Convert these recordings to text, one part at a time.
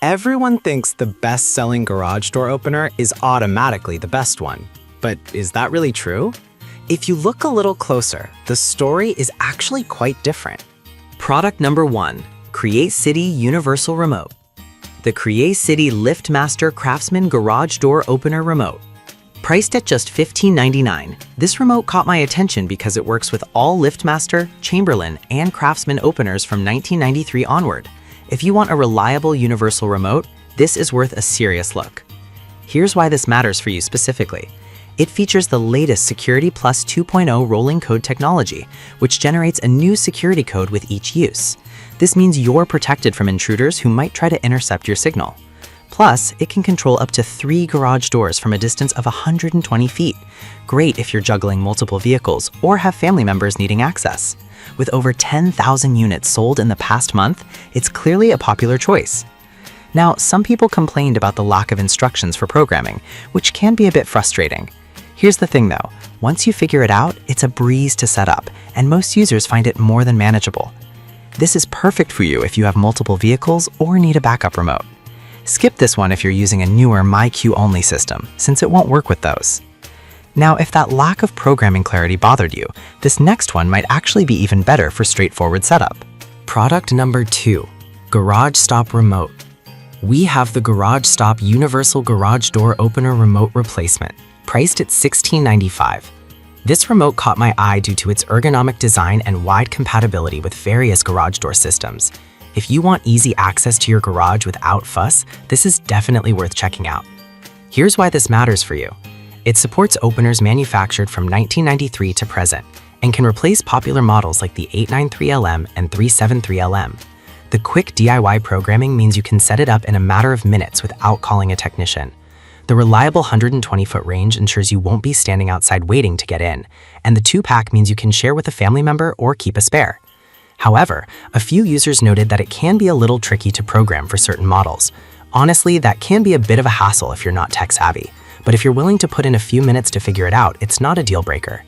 Everyone thinks the best-selling garage door opener is automatically the best one. But is that really true? If you look a little closer, the story is actually quite different. Product number 1, Create City Universal Remote. The Create City LiftMaster Craftsman Garage Door Opener Remote. Priced at just $15.99, this remote caught my attention because it works with all LiftMaster, Chamberlain, and Craftsman openers from 1993 onward. If you want a reliable universal remote, this is worth a serious look. Here's why this matters for you specifically. It features the latest Security Plus 2.0 rolling code technology, which generates a new security code with each use. This means you're protected from intruders who might try to intercept your signal. Plus, it can control up to 3 garage doors from a distance of 120 feet. Great if you're juggling multiple vehicles or have family members needing access. With over 10,000 units sold in the past month, it's clearly a popular choice. Now, some people complained about the lack of instructions for programming, which can be a bit frustrating. Here's the thing though, once you figure it out, it's a breeze to set up, and most users find it more than manageable. This is perfect for you if you have multiple vehicles or need a backup remote. Skip this one if you're using a newer MyQ-only system, since it won't work with those. Now, if that lack of programming clarity bothered you, this next one might actually be even better for straightforward setup. Product number 2, Garage Stop Remote. We have the Garage Stop Universal Garage Door Opener Remote Replacement, priced at $16.95. This remote caught my eye due to its ergonomic design and wide compatibility with various garage door systems. If you want easy access to your garage without fuss, this is definitely worth checking out. Here's why this matters for you. It supports openers manufactured from 1993 to present and can replace popular models like the 893LM and 373LM. The quick DIY programming means you can set it up in a matter of minutes without calling a technician. The reliable 120-foot range ensures you won't be standing outside waiting to get in, and the 2-pack means you can share with a family member or keep a spare. However, a few users noted that it can be a little tricky to program for certain models. Honestly, that can be a bit of a hassle if you're not tech-savvy. But if you're willing to put in a few minutes to figure it out, it's not a deal breaker.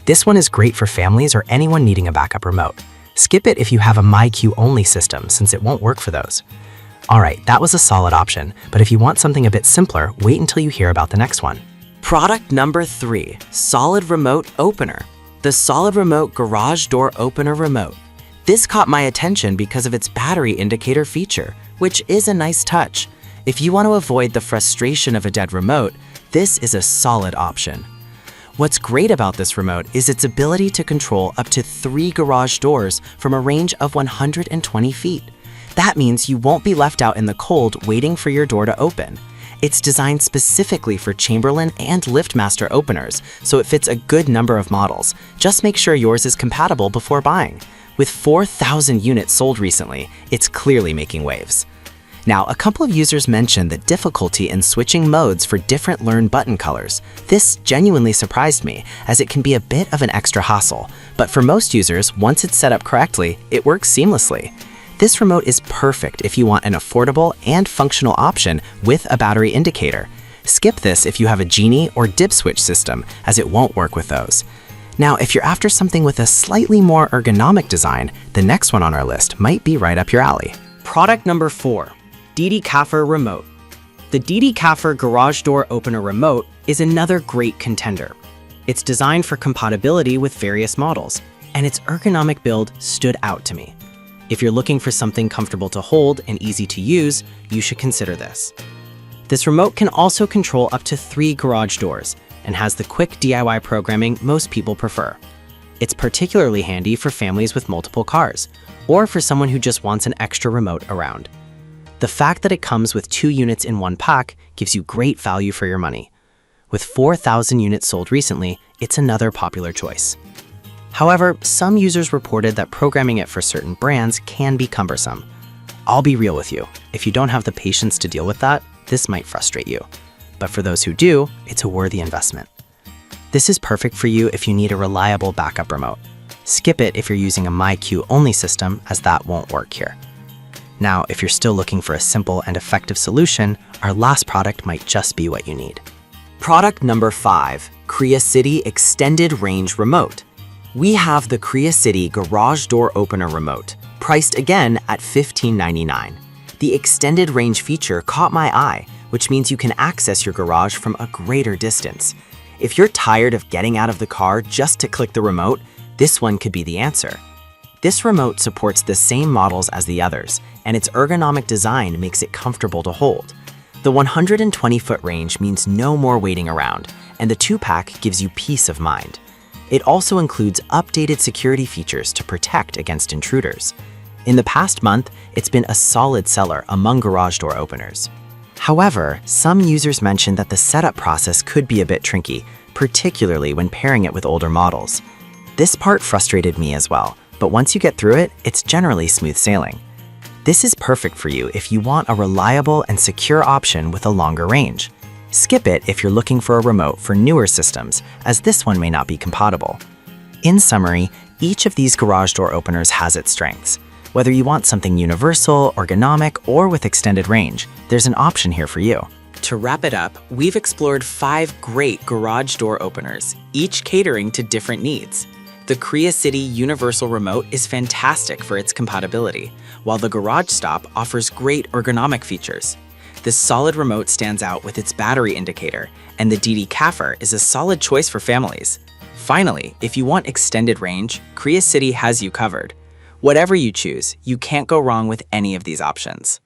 This one is great for families or anyone needing a backup remote. Skip it if you have a MyQ-only system, since it won't work for those. Alright, that was a solid option, but if you want something a bit simpler, wait until you hear about the next one. Product number 3, Solid Remote Opener. The Solid Remote Garage Door Opener Remote. This caught my attention because of its battery indicator feature, which is a nice touch. If you want to avoid the frustration of a dead remote, this is a solid option. What's great about this remote is its ability to control up to 3 garage doors from a range of 120 feet. That means you won't be left out in the cold waiting for your door to open. It's designed specifically for Chamberlain and LiftMaster openers, so it fits a good number of models. Just make sure yours is compatible before buying. With 4,000 units sold recently, it's clearly making waves. Now, a couple of users mentioned the difficulty in switching modes for different Learn button colors. This genuinely surprised me, as it can be a bit of an extra hassle. But for most users, once it's set up correctly, it works seamlessly. This remote is perfect if you want an affordable and functional option with a battery indicator. Skip this if you have a Genie or dip switch system, as it won't work with those. Now, if you're after something with a slightly more ergonomic design, the next one on our list might be right up your alley. Product number 4. DD Kaffer Remote. The DD Kaffer Garage Door Opener Remote is another great contender. It's designed for compatibility with various models, and its ergonomic build stood out to me. If you're looking for something comfortable to hold and easy to use, you should consider this. This remote can also control up to 3 garage doors and has the quick DIY programming most people prefer. It's particularly handy for families with multiple cars, or for someone who just wants an extra remote around. The fact that it comes with 2 units in one pack gives you great value for your money. With 4,000 units sold recently, it's another popular choice. However, some users reported that programming it for certain brands can be cumbersome. I'll be real with you, if you don't have the patience to deal with that, this might frustrate you. But for those who do, it's a worthy investment. This is perfect for you if you need a reliable backup remote. Skip it if you're using a MyQ-only system, as that won't work here. Now, if you're still looking for a simple and effective solution, our last product might just be what you need. Product number 5, Create City Extended Range Remote. We have the Create City Garage Door Opener Remote, priced again at $15.99. The extended range feature caught my eye, which means you can access your garage from a greater distance. If you're tired of getting out of the car just to click the remote, this one could be the answer. This remote supports the same models as the others, and its ergonomic design makes it comfortable to hold. The 120-foot range means no more waiting around, and the 2-pack gives you peace of mind. It also includes updated security features to protect against intruders. In the past month, it's been a solid seller among garage door openers. However, some users mentioned that the setup process could be a bit tricky, particularly when pairing it with older models. This part frustrated me as well, but once you get through it, it's generally smooth sailing. This is perfect for you if you want a reliable and secure option with a longer range. Skip it if you're looking for a remote for newer systems, as this one may not be compatible. In summary, each of these garage door openers has its strengths. Whether you want something universal, ergonomic, or with extended range, there's an option here for you. To wrap it up, we've explored 5 great garage door openers, each catering to different needs. The City Universal Remote is fantastic for its compatibility, while the Garage Stop offers great ergonomic features. This solid remote stands out with its battery indicator, and the DD Caffer is a solid choice for families. Finally, if you want extended range, City has you covered. Whatever you choose, you can't go wrong with any of these options.